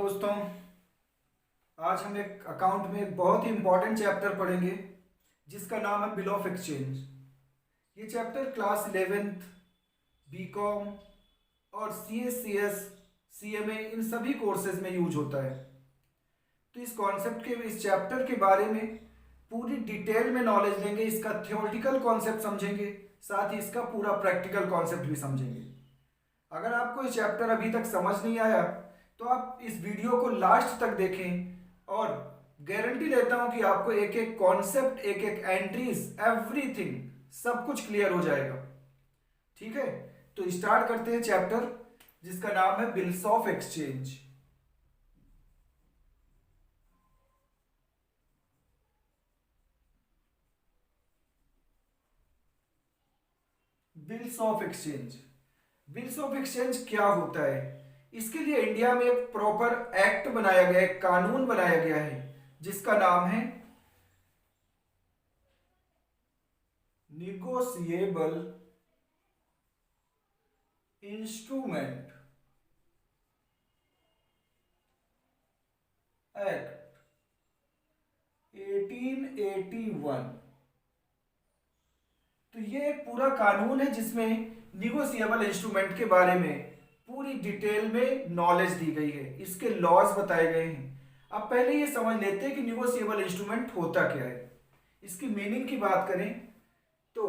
दोस्तों, आज हम एक अकाउंट में एक बहुत ही इम्पोर्टेंट चैप्टर पढ़ेंगे जिसका नाम है बिल ऑफ एक्सचेंज। ये चैप्टर क्लास 11th बीकॉम और सीएस सीएमए इन सभी कोर्सेज में यूज होता है। तो इस चैप्टर के बारे में पूरी डिटेल में नॉलेज लेंगे। इसका थ्योरेटिकल कॉन्सेप्ट समझेंगे, साथ ही इसका पूरा प्रैक्टिकल कॉन्सेप्ट भी समझेंगे। अगर आपको ये चैप्टर अभी तक समझ नहीं आया तो आप इस वीडियो को लास्ट तक देखें और गारंटी देता हूं कि आपको एक एक कॉन्सेप्ट, एक एक एंट्रीज, एवरीथिंग सब कुछ क्लियर हो जाएगा। ठीक है, तो स्टार्ट करते हैं चैप्टर जिसका नाम है bills of exchange. Bills of exchange. Bills of exchange क्या होता है? इसके लिए इंडिया में एक प्रॉपर एक्ट बनाया गया है, कानून बनाया गया है जिसका नाम है निगोशिएबल इंस्ट्रूमेंट एक्ट 1881। तो ये एक पूरा कानून है जिसमें निगोशिएबल इंस्ट्रूमेंट के बारे में पूरी डिटेल में नॉलेज दी गई है, इसके लॉज बताए गए हैं। अब पहले ये समझ लेते हैं कि निगोशिएबल इंस्ट्रूमेंट होता क्या है। इसकी मीनिंग की बात करें तो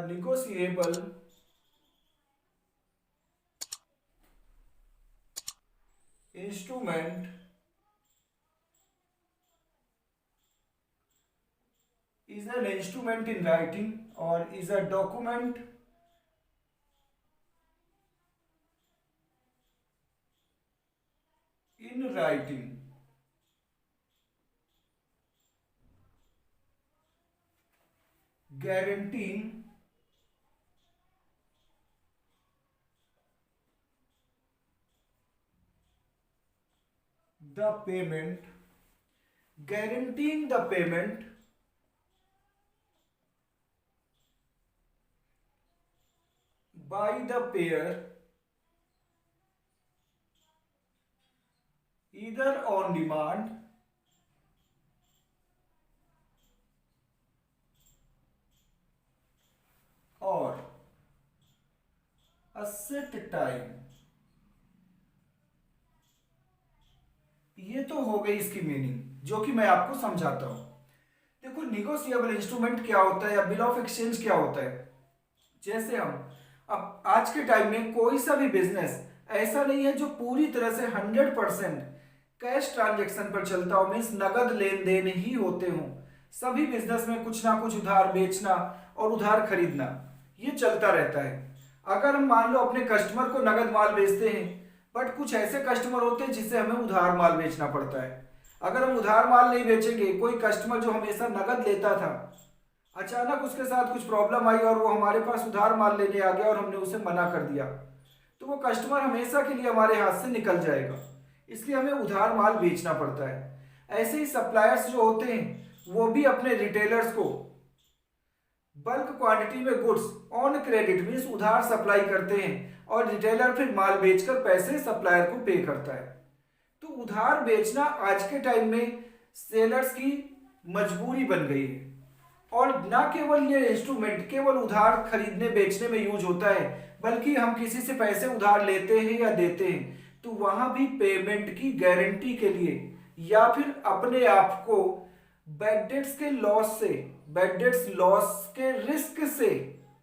negotiable instrument is an instrument in writing or is a document in writing guaranteeing the payment by the payer either on demand or a set time। ये तो हो गई इसकी मीनिंग, जो कि मैं आपको समझाता हूं। देखो, निगोशिएबल इंस्ट्रूमेंट क्या होता है या बिल ऑफ एक्सचेंज क्या होता है। जैसे हम अब आज के टाइम में कोई सा भी बिजनेस ऐसा नहीं है जो पूरी तरह से 100% कैश ट्रांजेक्शन पर चलता हो, मीन्स नगद लेन देन ही होते हों। सभी बिजनेस में कुछ ना कुछ उधार बेचना और उधार खरीदना ये चलता रहता है। अगर हम मान लो अपने कस्टमर को नगद माल बेचते हैं, बट कुछ ऐसे कस्टमर होते हैं जिससे हमें उधार माल बेचना पड़ता है। अगर हम उधार माल नहीं बेचेंगे, कोई कस्टमर जो हमेशा नगद लेता था, अचानक उसके साथ कुछ प्रॉब्लम आई और वो हमारे पास उधार माल लेने आ गया और हमने उसे मना कर दिया, तो वो कस्टमर हमेशा के लिए हमारे हाथ से निकल जाएगा। इसलिए हमें उधार माल बेचना पड़ता है। ऐसे ही सप्लायर्स जो होते हैं वो भी अपने रिटेलर्स को बल्क क्वांटिटी में गुड्स ऑन क्रेडिट मीन्स उधार सप्लाई करते हैं और रिटेलर फिर माल बेचकर पैसे सप्लायर को पे करता है। तो उधार बेचना आज के टाइम में सेलर्स की मजबूरी बन गई है। और ना केवल ये इंस्ट्रूमेंट केवल उधार खरीदने बेचने में यूज होता है, बल्कि हम किसी से पैसे उधार लेते हैं या देते हैं तो वहां भी पेमेंट की गारंटी के लिए या फिर अपने आप को बैड डेट्स लॉस के रिस्क से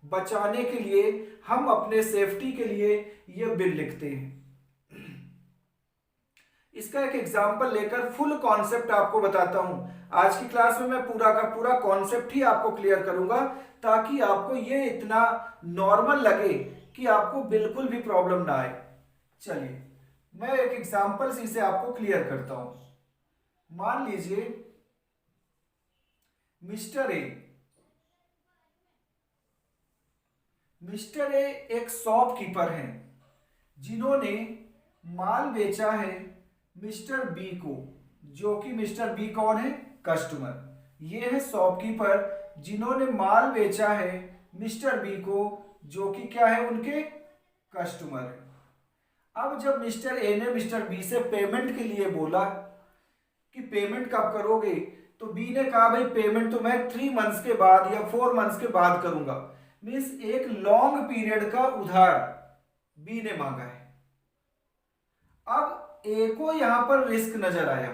बचाने के लिए हम अपने सेफ्टी के लिए ये बिल लिखते हैं। इसका एक एग्जांपल लेकर फुल कॉन्सेप्ट आपको बताता हूं। आज की क्लास में मैं पूरा का पूरा कॉन्सेप्ट ही आपको क्लियर करूंगा ताकि आपको ये इतना नॉर्मल लगे कि आपको बिल्कुल भी प्रॉब्लम ना आए। चलिए मैं एक एग्जांपल से आपको क्लियर करता हूं। मान लीजिए मिस्टर ए एक शॉपकीपर हैं जिन्होंने माल बेचा है मिस्टर बी को, जो कि मिस्टर बी कौन है? कस्टमर। ये है शॉपकीपर जिन्होंने माल बेचा है मिस्टर बी को, जो कि क्या है, उनके कस्टमर है। अब जब मिस्टर ए ने मिस्टर बी से पेमेंट के लिए बोला कि पेमेंट कब करोगे, तो बी ने कहा भाई पेमेंट तो मैं 3 मंथ्स के बाद या 4 मंथ्स के बाद करूंगा। मीन्स एक लॉन्ग पीरियड का उधार बी ने मांगा है। अब ए को यहां पर रिस्क नजर आया।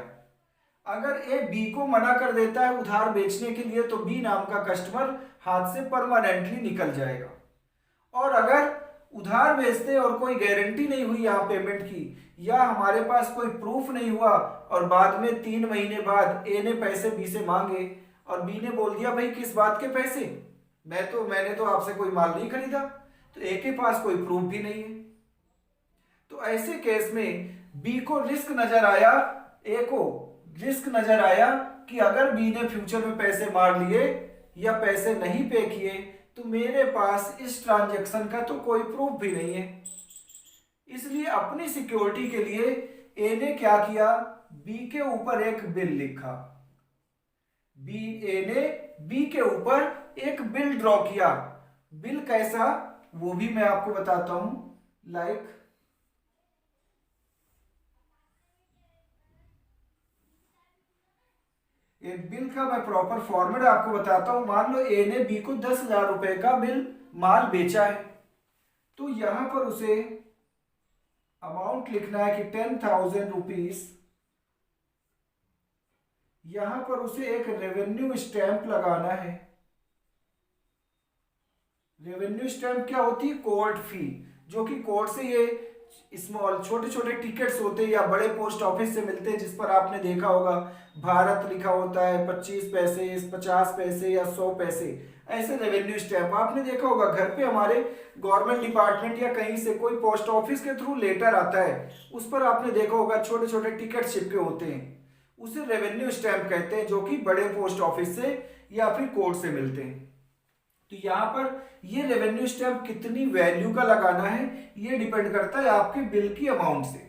अगर ए बी को मना कर देता है उधार बेचने के लिए, तो बी नाम का कस्टमर हाथ से परमानेंटली निकल जाएगा। और अगर उधार बेचते और कोई गारंटी नहीं हुई यहाँ पेमेंट की, या हमारे पास कोई प्रूफ नहीं हुआ, और बाद में 3 महीने बाद ए ने पैसे बी से मांगे और बी ने बोल दिया भाई किस बात के पैसे, मैंने तो आपसे कोई माल नहीं खरीदा, तो ए के पास कोई प्रूफ भी नहीं है। तो ऐसे केस में बी को रिस्क नजर आया, ए को रिस्क नजर आया कि अगर बी ने फ्यूचर में पैसे मार लिए या पैसे नहीं पे किए, तो मेरे पास इस ट्रांजैक्शन का तो कोई प्रूफ भी नहीं है। इसलिए अपनी सिक्योरिटी के लिए ए ने क्या किया, बी के ऊपर एक बिल लिखा। ए ने बी के ऊपर एक बिल ड्रॉ किया। बिल कैसा, वो भी मैं आपको बताता हूं। लाइक एक बिल का मैं प्रॉपर फॉर्मेट आपको बताता हूं। मान लो ए ने बी को 10,000 रुपए का बिल माल बेचा है, तो यहां पर उसे अमाउंट लिखना है कि 10,000 रुपीज। यहां पर उसे एक रेवेन्यू स्टैंप लगाना है। रेवेन्यू स्टैंप क्या होती है, कोर्ट फी, जो कि कोर्ट से ये स्मॉल छोटे छोटे टिकट्स होते हैं या बड़े पोस्ट ऑफिस से मिलते हैं, जिस पर आपने देखा होगा भारत लिखा होता है, 25 पैसे, 50 पैसे या 100 पैसे, ऐसे रेवेन्यू स्टैंप आपने देखा होगा। घर पे हमारे गवर्नमेंट डिपार्टमेंट या कहीं से कोई पोस्ट ऑफिस के थ्रू लेटर आता है, उस पर आपने देखा होगा छोटे छोटे टिकट चिपके होते हैं, उसे रेवेन्यू स्टैंप कहते हैं, जो कि बड़े पोस्ट ऑफिस से या फिर कोर्ट से मिलते हैं। तो यहाँ पर ये रेवेन्यू स्टैंप कितनी वैल्यू का लगाना है, ये डिपेंड करता है आपके बिल की अमाउंट से।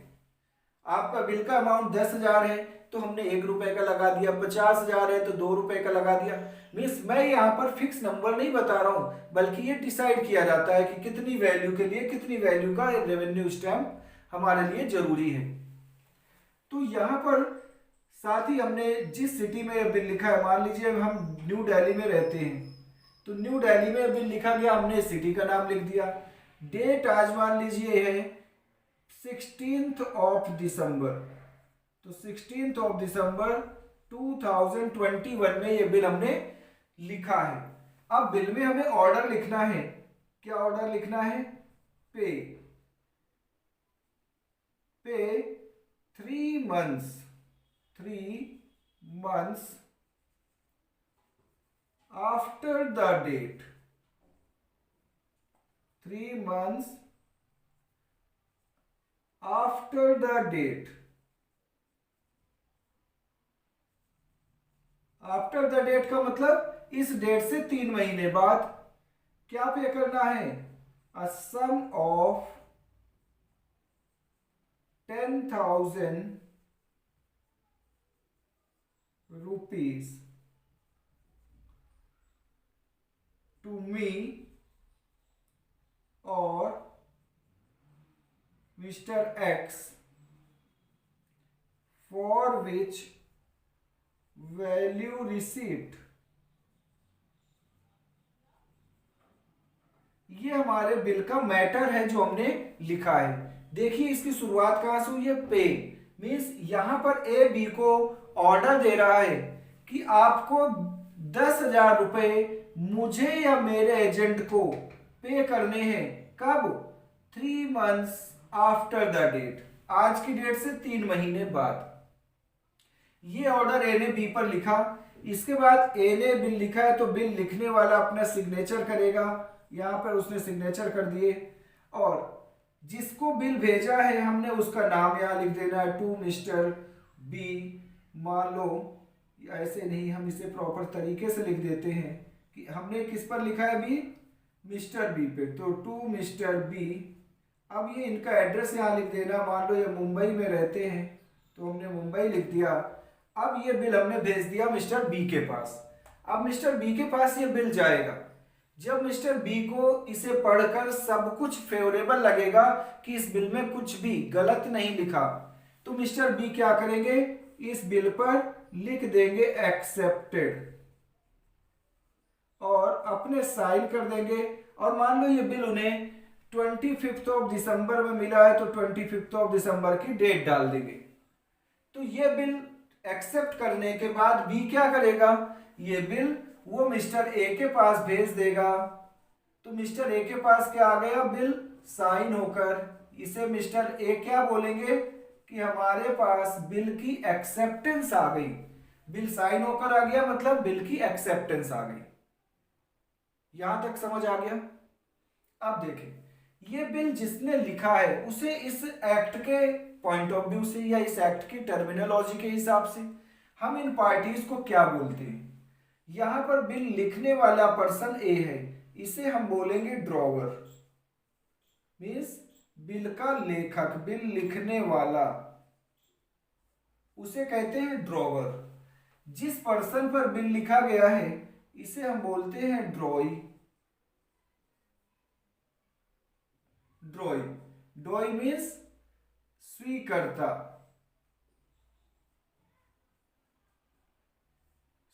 आपका बिल का अमाउंट 10,000 है तो हमने 1 रुपए का लगा दिया, 50,000 है तो 2 रुपए का लगा दिया। मीन्स मैं यहाँ पर फिक्स नंबर नहीं बता रहा हूँ, बल्कि ये डिसाइड किया जाता है कि कितनी वैल्यू के लिए कितनी वैल्यू का रेवेन्यू स्टैंप हमारे लिए जरूरी है। तो यहाँ पर साथ ही हमने जिस सिटी में बिल लिखा है, मान लीजिए हम न्यू दिल्ली में रहते हैं, तो न्यू दिल्ली में बिल लिखा गया, हमने सिटी का नाम लिख दिया। डेट आज मान लीजिए है 16 दिसंबर, तो 16 दिसंबर 2021 में ये बिल हमने लिखा है। अब बिल में हमें ऑर्डर लिखना है। क्या ऑर्डर लिखना है, pay 3 months after the date, 3 months after the date, after the date का मतलब इस डेट से 3 महीने बाद। क्या पे करना है, a sum of 10,000 rupees to me or Mr. X for which value receipt। ये हमारे बिल का मैटर है जो हमने लिखा है। देखिए इसकी शुरुआत कहां से हुई है, पे, मीन्स यहां पर ए बी को ऑर्डर दे रहा है कि आपको 10,000 रुपए मुझे या मेरे एजेंट को पे करने हैं। कब, 3 मंथ्स आफ्टर द डेट, आज की डेट से 3 महीने बाद। ये ऑर्डर ए ने बी पर लिखा। इसके बाद ए ने बिल लिखा है तो बिल लिखने वाला अपना सिग्नेचर करेगा, यहां पर उसने सिग्नेचर कर दिए, और जिसको बिल भेजा है हमने उसका नाम यहां लिख देना है, टू मिस्टर बी। मान लो ऐसे नहीं, हम इसे प्रॉपर तरीके से लिख देते हैं कि हमने किस पर लिखा है अभी, मिस्टर बी पे, तो टू मिस्टर बी। अब ये इनका एड्रेस यहाँ लिख देना, मान लो ये मुंबई में रहते हैं तो हमने मुंबई लिख दिया। अब ये बिल हमने भेज दिया मिस्टर बी के पास। अब मिस्टर बी के पास ये बिल जाएगा, जब मिस्टर बी को इसे पढ़कर सब कुछ फेवरेबल लगेगा कि इस बिल में कुछ भी गलत नहीं लिखा, तो मिस्टर बी क्या करेंगे, इस बिल पर लिख देंगे एक्सेप्टेड और अपने साइन कर देंगे। और मान लो ये बिल उन्हें 25 दिसंबर में मिला है, तो 25 दिसंबर की डेट डाल देंगे। तो ये बिल एक्सेप्ट करने के बाद बी क्या करेगा, ये बिल वो मिस्टर ए के पास भेज देगा। तो मिस्टर ए के पास क्या आ गया, बिल साइन होकर। इसे मिस्टर ए क्या बोलेंगे कि हमारे पास बिल की एक्सेप्टेंस आ गई। बिल साइन होकर आ गया मतलब बिल की एक्सेप्टेंस आ गई। यहां तक समझ आ गया। अब देखें, ये बिल जिसने लिखा है उसे इस एक्ट के पॉइंट ऑफ व्यू से या इस एक्ट की टर्मिनोलॉजी के हिसाब से हम इन पार्टीज को क्या बोलते हैं। यहां पर बिल लिखने वाला पर्सन ए है, इसे हम बोलेंगे ड्रॉवर, मीन्स बिल का लेखक, बिल लिखने वाला, उसे कहते हैं ड्रॉवर। जिस पर्सन पर बिल लिखा गया है इसे हम बोलते हैं ड्रॉई। ड्रॉई, ड्रॉई मीन्स स्वीकर्ता।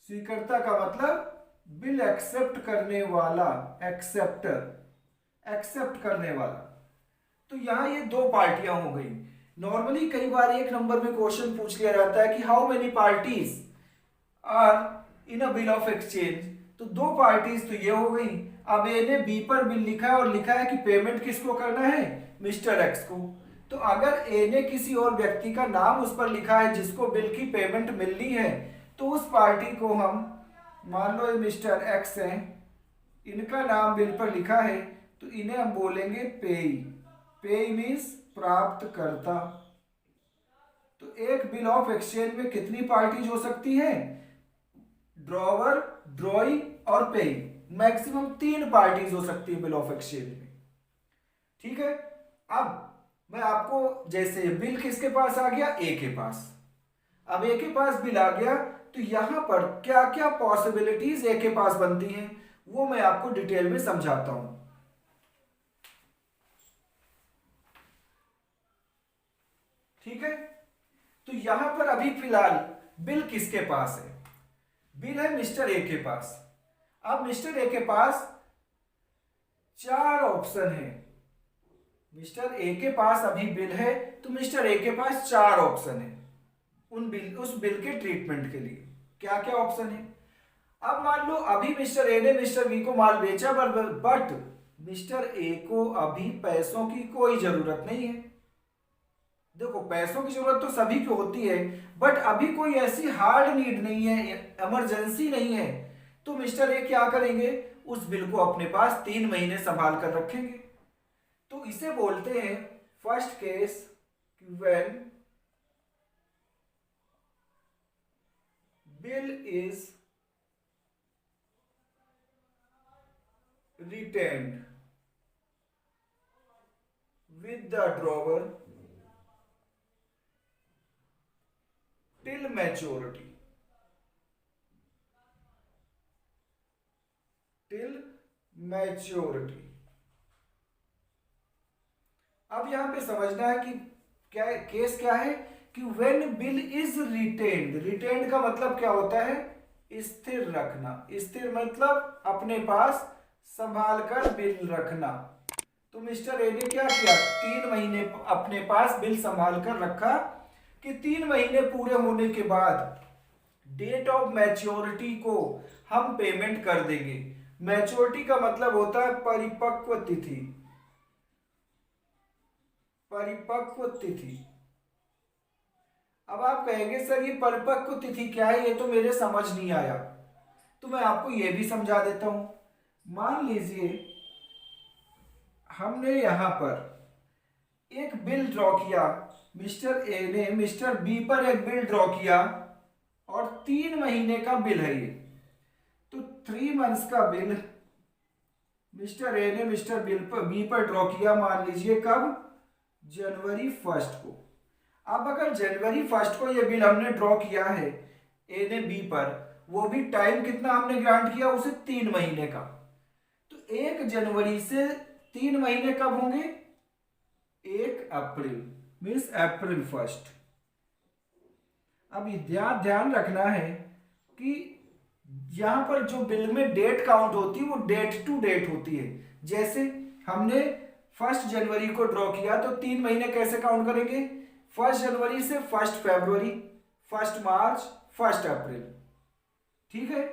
स्वीकर्ता का मतलब बिल एक्सेप्ट करने वाला, एक्सेप्टर, एक्सेप्ट करने वाला। तो यहां ये दो पार्टियां हो गई। नॉर्मली कई बार एक नंबर में क्वेश्चन पूछ लिया जाता है कि how many parties are in a bill of exchange. तो दो पार्टीज तो ये हो गई। अब ए ने बी पर बिल लिखा है और लिखा है कि पेमेंट किसको करना है, मिस्टर एक्स को। तो अगर ए ने किसी और व्यक्ति का नाम उस पर लिखा है जिसको बिल की पेमेंट मिलनी है, तो उस पार्टी को हम, मान लो ये मिस्टर एक्स है, इनका नाम बिल पर लिखा है, तो इन्हें हम बोलेंगे पेई। पेई मीन्स प्राप्तकर्ता। तो एक बिल ऑफ एक्सचेंज में कितनी पार्टीज हो सकती हैं, ड्रॉवर, ड्रॉई और पेई। मैक्सिमम 3 पार्टीज हो सकती है बिल ऑफ एक्सचेंज में। ठीक है। अब मैं आपको, जैसे बिल किसके पास आ गया, ए के पास। अब ए के पास बिल आ गया, तो यहां पर क्या क्या पॉसिबिलिटीज ए के पास बनती हैं वो मैं आपको डिटेल में समझाता हूं। ठीक है। तो यहां पर अभी फिलहाल बिल किसके पास है, बिल है मिस्टर ए के पास। अब मिस्टर ए के पास 4 ऑप्शन है। मिस्टर ए के पास अभी बिल है, तो मिस्टर ए के पास 4 ऑप्शन है उस बिल के ट्रीटमेंट के लिए। क्या क्या ऑप्शन है। अब मान लो अभी मिस्टर ए ने मिस्टर बी को माल बेचा, बट मिस्टर ए को अभी पैसों की कोई जरूरत नहीं है। देखो, पैसों की जरूरत तो सभी को होती है, बट अभी कोई ऐसी हार्ड नीड नहीं है, इमरजेंसी नहीं है। तो मिस्टर ए क्या करेंगे, उस बिल को अपने पास 3 महीने संभाल कर रखेंगे। तो इसे बोलते हैं first case, when bill is retained with the drawer till maturity, till maturity। अब यहां पे समझना है कि क्या केस क्या है कि when bill is retained. Retained का मतलब क्या होता है, स्थिर रखना। स्थिर मतलब अपने पास संभाल कर बिल रखना। तो मिस्टर ए ने क्या किया, 3 महीने अपने पास बिल संभाल कर रखा कि 3 महीने पूरे होने के बाद डेट ऑफ मैच्योरिटी को हम पेमेंट कर देंगे। मैच्योरिटी का मतलब होता है परिपक्व तिथि। परिपक्व तिथि। अब आप कहेंगे सर ये परिपक्व तिथि क्या है, ये तो मेरे समझ नहीं आया। तो मैं आपको ये भी समझा देता हूं। मान लीजिए हमने यहां पर एक बिल ड्रॉ किया, मिस्टर ए ने मिस्टर बी पर एक बिल ड्रॉ किया और 3 महीने का बिल है ये। तो 3 मंथ्स का बिल मिस्टर ए ने मिस्टर बी पर ड्रॉ किया, मान लीजिए कब, जनवरी 1 को। अब अगर जनवरी 1 को ये बिल हमने ड्रॉ किया है ए ने बी पर, वो भी टाइम कितना हमने ग्रांट किया उसे, 3 महीने का। तो 1 जनवरी से 3 महीने कब होंगे? 1 अप्रैल मीन्स अप्रैल 1। अब ध्यान रखना है कि यहां पर जो बिल में डेट काउंट होती है वो डेट टू डेट होती है। जैसे हमने 1 जनवरी को ड्रॉ किया तो 3 महीने कैसे काउंट करेंगे? 1 जनवरी से 1 फरवरी, 1 मार्च, 1 अप्रैल। ठीक है,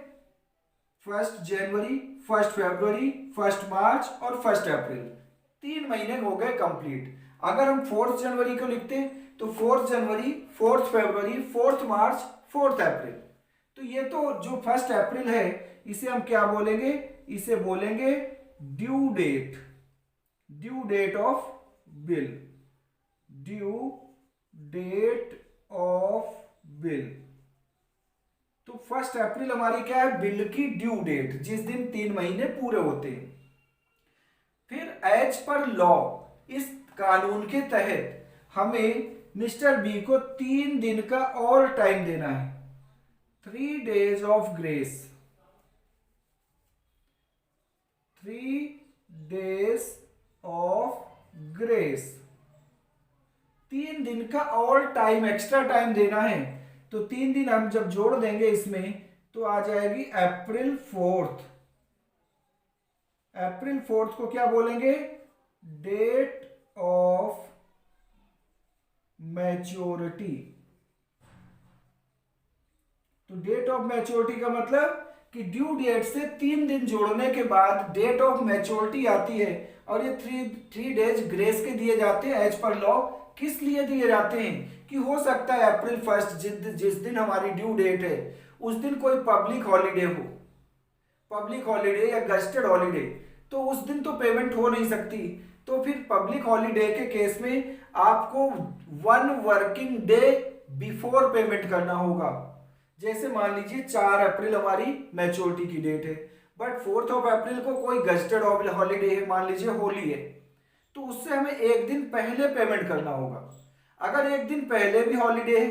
1 जनवरी, 1 फरवरी, 1 मार्च और 1 अप्रैल, 3 महीने हो गए कंप्लीट। अगर हम 4 जनवरी को लिखते तो 4 जनवरी, 4 फरवरी, 4 मार्च, 4 अप्रैल। तो ये तो जो 1 अप्रैल है इसे हम क्या बोलेंगे? इसे बोलेंगे due date, due date of bill, due date of bill. तो 1 अप्रैल हमारी क्या है? बिल की ड्यू डेट, जिस दिन 3 महीने पूरे होते हैं। फिर एज पर लॉ, इस कानून के तहत हमें मिस्टर बी को 3 दिन का और टाइम देना है, 3 days of grace, 3 days of grace, 3 दिन का और टाइम, एक्स्ट्रा टाइम देना है। तो 3 दिन हम जब जोड़ देंगे इसमें तो आ जाएगी अप्रैल 4। अप्रैल 4 को क्या बोलेंगे? Date of maturity. तो डेट ऑफ मैच्योरिटी का मतलब कि ड्यू डेट से 3 दिन जोड़ने के बाद डेट ऑफ मैच्योरिटी आती है और ये 3 days ग्रेस के दिए जाते हैं एज पर लॉ। किस लिए दिए जाते हैं? कि हो सकता है अप्रैल 1 जिस दिन हमारी ड्यू डेट है उस दिन कोई पब्लिक हॉलीडे हो, पब्लिक हॉलीडे या गस्टेड हॉलीडे, तो उस दिन तो पेमेंट हो नहीं सकती। तो फिर पब्लिक हॉलीडे के केस में आपको 1 वर्किंग डे बिफोर पेमेंट करना होगा। जैसे मान लीजिए 4 अप्रैल हमारी मैच्योरिटी की डेट है, बट 4 अप्रैल को कोई गस्टेड हॉलीडे है, मान लीजिए होली है, तो उससे हमें 1 दिन पहले पेमेंट करना होगा। अगर 1 दिन पहले भी हॉलीडे है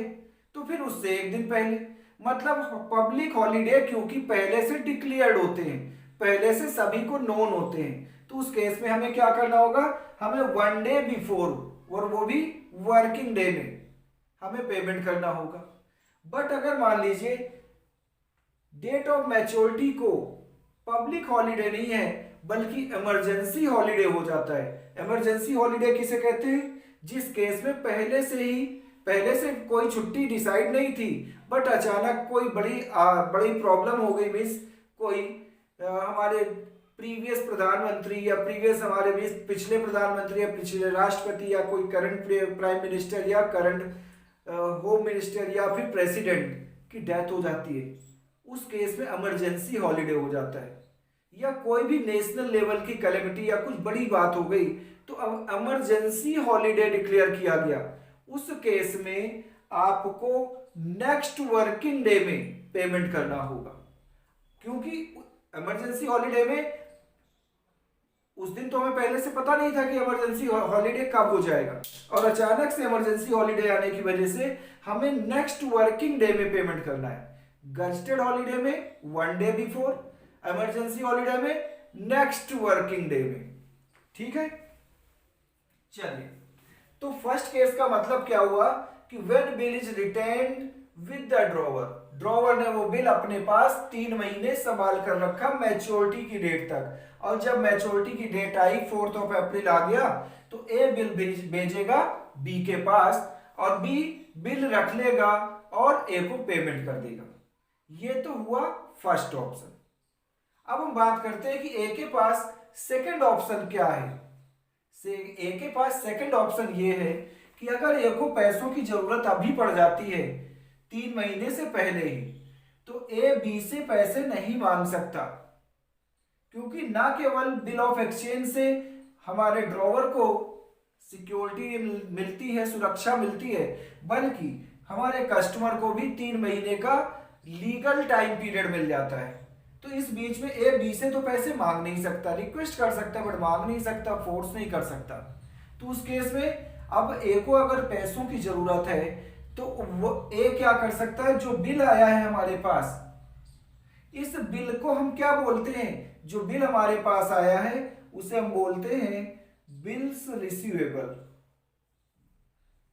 तो फिर उससे 1 दिन पहले, मतलब पब्लिक हॉलीडे क्योंकि पहले से डिक्लेयर्ड होते हैं, पहले से सभी को नोन होते हैं, तो उस केस में हमें क्या करना होगा? हमें 1 डे बिफोर, और वो भी वर्किंग डे में हमें पेमेंट करना होगा। बट अगर मान लीजिए डेट ऑफ मैच्योरिटी को पब्लिक हॉलीडे नहीं है बल्कि इमरजेंसी हॉलीडे हो जाता है। इमरजेंसी हॉलीडे किसे कहते हैं? जिस केस में पहले से कोई छुट्टी डिसाइड नहीं थी, बट अचानक कोई बड़ी प्रॉब्लम हो गई, मीन्स कोई हमारे प्रीवियस प्रधानमंत्री या हमारे पिछले प्रधानमंत्री या पिछले राष्ट्रपति या कोई करंट प्राइम मिनिस्टर या करंट होम मिनिस्टर या फिर प्रेसिडेंट की डेथ हो जाती है, उस केस में इमरजेंसी हॉलीडे हो जाता है। या कोई भी नेशनल लेवल की कैलेमिटी या कुछ बड़ी बात हो गई तो अब इमरजेंसी हॉलीडे डिक्लेयर किया गया, उस केस में आपको नेक्स्ट वर्किंग डे में पेमेंट करना होगा। क्योंकि इमरजेंसी हॉलीडे में उस दिन तो हमें पहले से पता नहीं था कि इमरजेंसी हॉलीडे कब हो जाएगा, और अचानक से इमरजेंसी हॉलीडे आने की वजह से हमें नेक्स्ट वर्किंग डे में पेमेंट करना है। गस्टेड हॉलीडे में 1 डे बिफोर, इमरजेंसी हॉलीडे में नेक्स्ट वर्किंग डे में। ठीक है, चलिए, तो फर्स्ट केस का मतलब क्या हुआ कि when bill is retained with the drawer ने वो बिल अपने पास 3 महीने संभाल कर रखा मैच्योरिटी की डेट तक, और जब मैच्योरिटी की डेट आई 4 अप्रैल आ गया तो ए बिल भेजेगा बी के पास और बी बिल रख लेगा और ए को पेमेंट कर देगा। ये तो हुआ फर्स्ट ऑप्शन। अब हम बात करते हैं कि ए के पास सेकंड ऑप्शन क्या है। ए के पास सेकंड ऑप्शन ये है कि अगर ए को पैसों की जरूरत अभी पड़ जाती है 3 महीने से पहले ही, तो ए बी से पैसे नहीं मांग सकता, क्योंकि ना केवल बिल ऑफ एक्सचेंज से हमारे ड्रॉवर को सिक्योरिटी मिलती है, सुरक्षा मिलती है, बल्कि हमारे कस्टमर को भी 3 महीने का लीगल टाइम पीरियड मिल जाता है। तो इस बीच में ए बी से तो पैसे मांग नहीं सकता, रिक्वेस्ट कर सकता है बट मांग नहीं सकता, फोर्स नहीं कर सकता। तो उस केस में अब ए को अगर पैसों की जरूरत है तो वो ए क्या कर सकता है, जो बिल आया है हमारे पास, इस बिल को हम क्या बोलते हैं, जो बिल हमारे पास आया है उसे हम बोलते हैं बिल्स रिसीवेबल।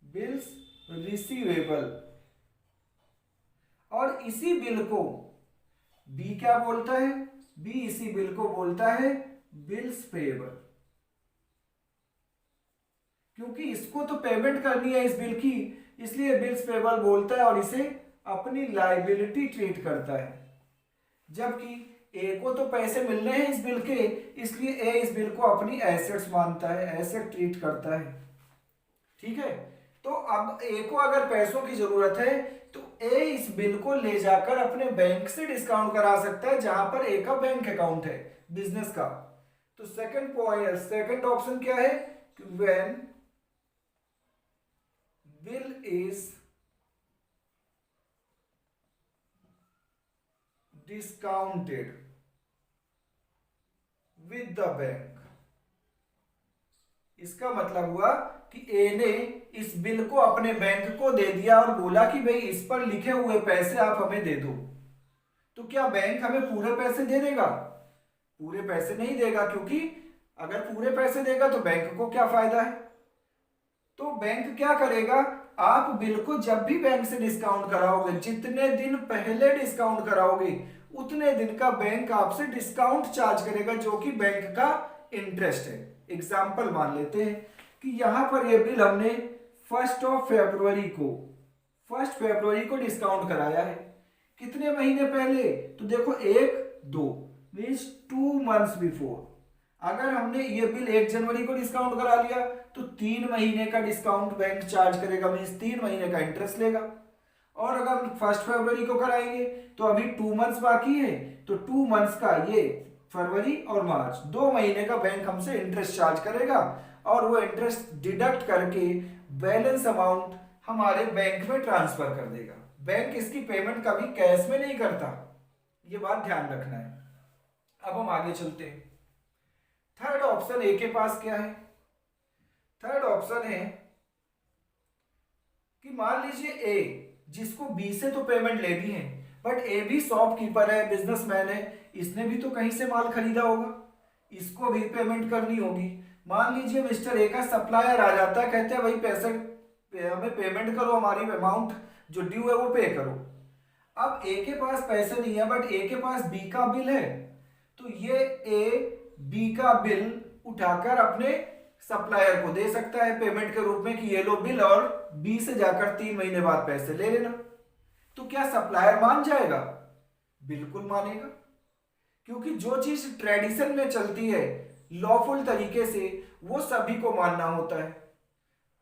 Bills receivable. और इसी बिल को बी क्या बोलता है? बी इसी बिल को बोलता है बिल्स पेएबल, क्योंकि इसको तो पेमेंट करनी है इस बिल की, इसलिए बिल्स पेएबल बोलता है और इसे अपनी लाइबिलिटी ट्रीट करता है। जबकि ए को तो पैसे मिलने हैं इस बिल के, इसलिए ए इस बिल को अपनी एसेट्स मानता है, एसेट ट्रीट करता है। ठीक है, तो अब ए को अगर पैसों की जरूरत है तो ए इस बिल को ले जाकर अपने बैंक से डिस्काउंट करा सकता है, जहां पर ए का बैंक अकाउंट है बिजनेस का। तो सेकंड पॉइंट, सेकंड ऑप्शन क्या है? When bill is discounted with the bank. इसका मतलब हुआ कि ए ने इस बिल को अपने बैंक को दे दिया और बोला कि भाई इस पर लिखे हुए पैसे आप हमें दे दो। तो क्या बैंक हमें पूरे पैसे दे देगा? पूरे पैसे नहीं देगा, क्योंकि अगर पूरे पैसे देगा तो बैंक को क्या फायदा है। तो बैंक क्या करेगा? आप बिल को जब भी बैंक से डिस्काउंट कराओगे, जितने दिन पहले डिस्काउंट कराओगे उतने दिन का बैंक आपसे डिस्काउंट चार्ज करेगा, जो कि बैंक का इंटरेस्ट है। एग्जाम्पल मान लेते हैं कि यहां पर यह बिल हमने 1 फरवरी को डिस्काउंट कराया है। कितने महीने पहले? तो देखो 1-2 मीन्स 2 मंथ्स बिफोर। अगर हमने ये बिल 1 जनवरी को डिस्काउंट करा लिया तो 3 महीने का डिस्काउंट बैंक चार्ज करेगा, मीन्स 3 महीने का इंटरेस्ट लेगा। और अगर हम 1 फरवरी को कराएंगे तो अभी 2 मंथ्स बाकी है, तो 2 मंथ्स का ये फरवरी और मार्च 2 महीने का बैंक हमसे इंटरेस्ट चार्ज करेगा, और वो इंटरेस्ट डिडक्ट करके बैलेंस अमाउंट हमारे बैंक में ट्रांसफर कर देगा। बैंक इसकी पेमेंट कभी कैश में नहीं करता, ये बात ध्यान रखना है। अब हम आगे चलते हैं। थर्ड ऑप्शन ए के पास क्या है? थर्ड ऑप्शन है कि मान लीजिए ए, जिसको बी से तो पेमेंट लेनी है, बट ए भी शॉपकीपर है, बिजनेसमैन है, इसने भी तो कहीं से माल खरीदा होगा, इसको भी पेमेंट करनी होगी। मान लीजिए मिस्टर ए का सप्लायर आ जाता है, कहते हैं भाई पैसे हमें पेमेंट करो, हमारी अमाउंट जो ड्यू है वो पे करो। अब ए के पास पैसे नहीं है, बट ए के पास बी का बिल है, तो ये ए बी का बिल उठाकर अपने सप्लायर को दे सकता है पेमेंट के रूप में कि ये लो बिल, और बी से जाकर 3 महीने बाद पैसे ले लेना। तो क्या सप्लायर मान जाएगा? बिल्कुल मानेगा, क्योंकि जो चीज ट्रेडिशन में चलती है लॉफुल तरीके से, वो सभी को मानना होता है।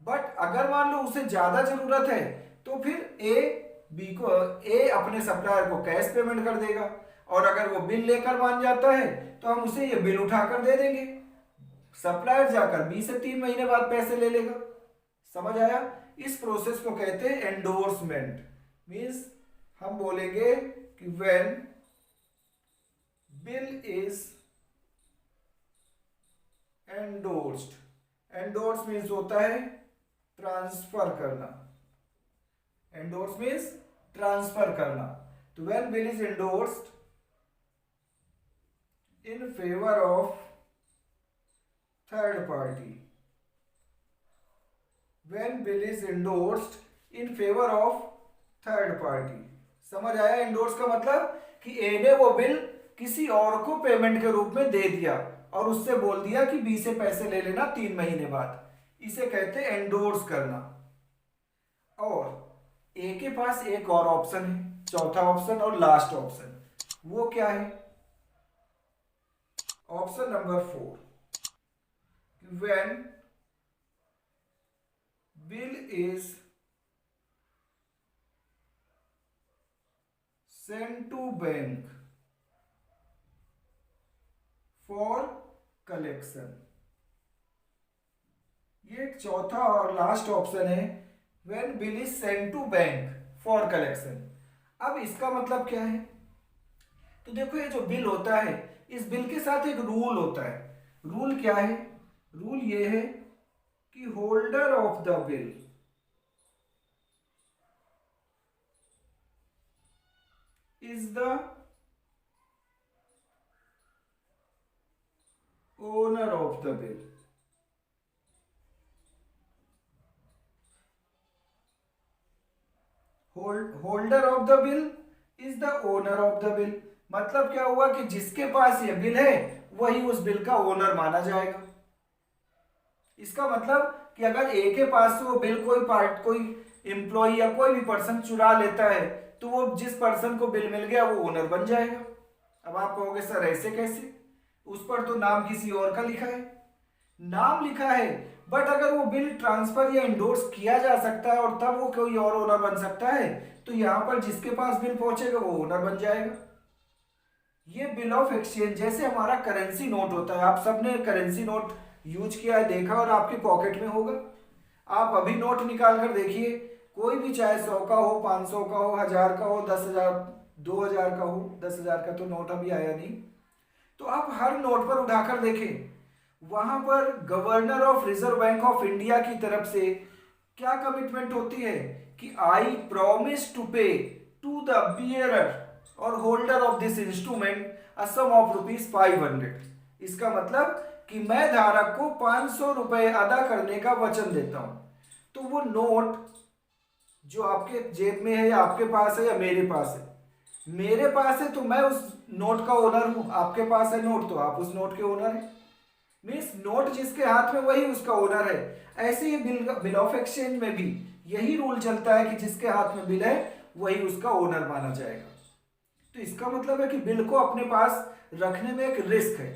बट अगर मान लो उसे ज्यादा जरूरत है तो फिर ए अपने सप्लायर को कैश पेमेंट कर देगा, और अगर वो बिल लेकर मान जाता है तो हम उसे ये बिल उठाकर दे देंगे, सप्लायर जाकर बी से 3 महीने बाद पैसे ले लेगा। समझ आया? इस प्रोसेस को कहते हैं एंडोर्समेंट। मींस हम बोलेंगे कि when bill is endorsed. Endorse means होता है ट्रांसफर करना। एंडोर्स मीन्स ट्रांसफर करना। तो when bill is endorsed in favor of third party, when bill is endorsed in favor of third party। समझ आया? एंडोर्स का मतलब कि ए ने वो बिल किसी और को पेमेंट के रूप में दे दिया और उससे बोल दिया कि बी से पैसे ले लेना 3 महीने बाद, इसे कहते हैं एंडोर्स करना। और ए के पास एक और ऑप्शन है, चौथा ऑप्शन और लास्ट ऑप्शन, वो क्या है? Option number 4, when bill is sent to bank for collection। ये एक चौथा और लास्ट ऑप्शन है, when bill is sent to bank for collection। अब इसका मतलब क्या है? तो देखो ये जो बिल होता है, इस बिल के साथ एक रूल होता है। रूल क्या है? रूल ये है कि holder of the bill is the owner of the bill. Holder of the bill is the owner of the bill. मतलब क्या हुआ कि जिसके पास ये बिल है वही उस बिल का ओनर माना जाएगा। इसका मतलब कि अगर ए के पास वो बिल कोई एम्प्लॉय या कोई भी पर्सन चुरा लेता है तो वो जिस पर्सन को बिल मिल गया वो ओनर बन जाएगा। अब आप कहोगे सर ऐसे कैसे, उस पर तो नाम किसी और का लिखा है। नाम लिखा है बट अगर वो बिल ट्रांसफर या इंडोर्स किया जा सकता है और तब वो कोई और ओनर बन सकता है, तो यहां पर जिसके पास बिल पहुंचेगा वो ओनर बन जाएगा। ये बिल ऑफ एक्सचेंज जैसे हमारा करेंसी नोट होता है, आप सबने करेंसी नोट यूज किया है, देखा और आपके पॉकेट में होगा। आप अभी नोट निकाल कर देखिए, कोई भी चाहे 100 का हो, 500 का हो, 1000 का हो, 10,000, 2000 का हो। 10,000 का तो नोट अभी आया नहीं, तो आप हर नोट पर उठाकर देखें, वहां पर governor of Reserve Bank of India की तरफ से क्या कमिटमेंट होती है कि I promise to pay to the bearer और holder of this instrument a sum of ₹500। इसका मतलब कि मैं धारक को 500 रुपए अदा करने का वचन देता हूं। तो वो नोट जो आपके जेब में है या आपके पास है या मेरे पास है, मेरे पास है तो मैं उस नोट का ओनर हूं, आपके पास है नोट तो आप उस नोट के ओनर हैं। मीन्स नोट जिसके हाथ में वही उसका ओनर है। ऐसे ही बिल ऑफ एक्सचेंज में भी यही रूल चलता है कि जिसके हाथ में बिल है वही उसका ओनर माना जाएगा। तो इसका मतलब है कि बिल को अपने पास रखने में एक रिस्क है।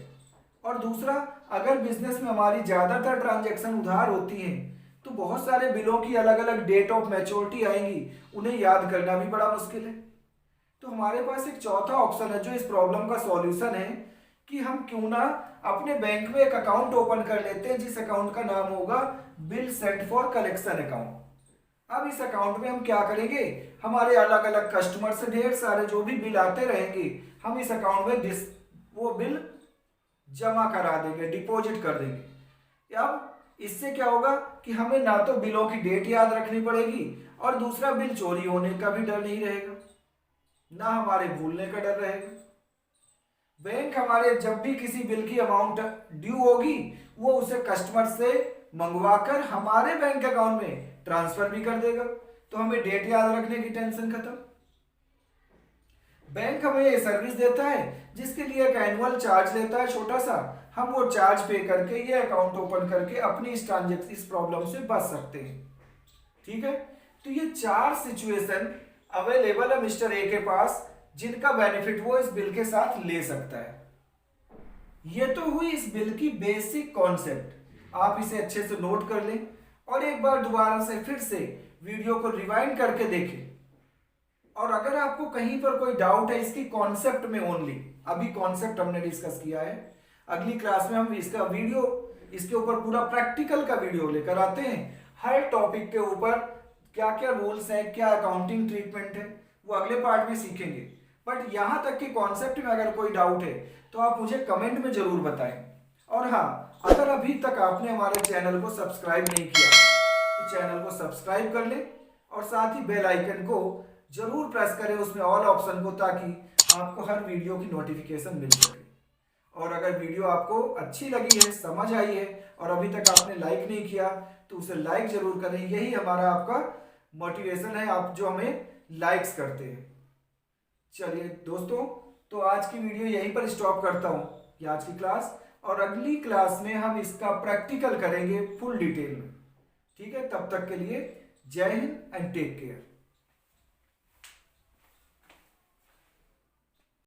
और दूसरा, अगर बिजनेस में हमारी ज्यादातर ट्रांजैक्शन उधार होती हैं तो बहुत सारे बिलों की अलग अलग डेट ऑफ मैच्योरिटी आएंगी, उन्हें याद करना भी बड़ा मुश्किल है। तो हमारे पास एक चौथा ऑप्शन है जो इस प्रॉब्लम का सॉल्यूशन है कि हम क्यों ना अपने बैंक में एक अकाउंट ओपन कर लेते हैं जिस अकाउंट का नाम होगा bill set for collection account. अब इस अकाउंट में हम क्या करेंगे, हमारे अलग अलग कस्टमर से ढेर सारे जो भी बिल आते रहेंगे, हम इस अकाउंट में वो बिल जमा करा देंगे, डिपॉजिट कर देंगे। अब इससे क्या होगा कि हमें ना तो बिलों की डेट याद रखनी पड़ेगी और दूसरा बिल चोरी होने का भी डर नहीं रहेगा, ना हमारे भूलने का डर रहेगा। बैंक हमारे जब भी किसी बिल की अमाउंट ड्यू होगी वो उसे कस्टमर से मंगवाकर हमारे बैंक अकाउंट में ट्रांसफर भी कर देगा, तो हमें डेट याद रखने की टेंशन खत्म। बैंक हमें ये सर्विस देता है जिसके लिए एक एनुअल चार्ज लेता है छोटा सा, हम वो चार्ज पे करके ये अकाउंट ओपन करके अपनी इस प्रॉब्लम से बच सकते हैं। ठीक है, तो ये 4 सिचुएशन अवेलेबल है मिस्टर ए के पास जिनका बेनिफिट वो इस बिल के साथ ले सकता है। ये तो हुई इस बिल की बेसिक कॉन्सेप्ट, आप इसे अच्छे से नोट कर लें और एक बार दोबारा से फिर से वीडियो को रिवाइंड करके देखें। और अगर आपको कहीं पर कोई डाउट है इसकी कॉन्सेप्ट में ओनली, अभी कॉन्सेप्ट हमने डिस्कस किया है, अगली क्लास में हम इसका वीडियो, इसके ऊपर पूरा प्रैक्टिकल का वीडियो लेकर आते हैं। हर टॉपिक के ऊपर क्या क्या रूल्स हैं, क्या अकाउंटिंग ट्रीटमेंट है, वो अगले पार्ट में सीखेंगे। बट यहां तक कि कॉन्सेप्ट में अगर कोई डाउट है तो आप मुझे कमेंट में जरूर बताएं। और हाँ, अगर अभी तक आपने हमारे चैनल को सब्सक्राइब नहीं किया तो चैनल को सब्सक्राइब कर लें और साथ ही बेल आइकन को जरूर प्रेस करें उसमें ऑल ऑप्शन को, ताकि आपको हर वीडियो की नोटिफिकेशन मिल सके। और अगर वीडियो आपको अच्छी लगी है, समझ आई है और अभी तक आपने लाइक नहीं किया तो उसे लाइक जरूर करें, यही हमारा आपका मोटिवेशन है, आप जो हमें लाइक्स करते हैं। चलिए दोस्तों, तो आज की वीडियो यहीं पर स्टॉप करता हूं, ये आज की क्लास, और अगली क्लास में हम इसका प्रैक्टिकल करेंगे फुल डिटेल में। ठीक है, तब तक के लिए जय हिंद एंड टेक केयर।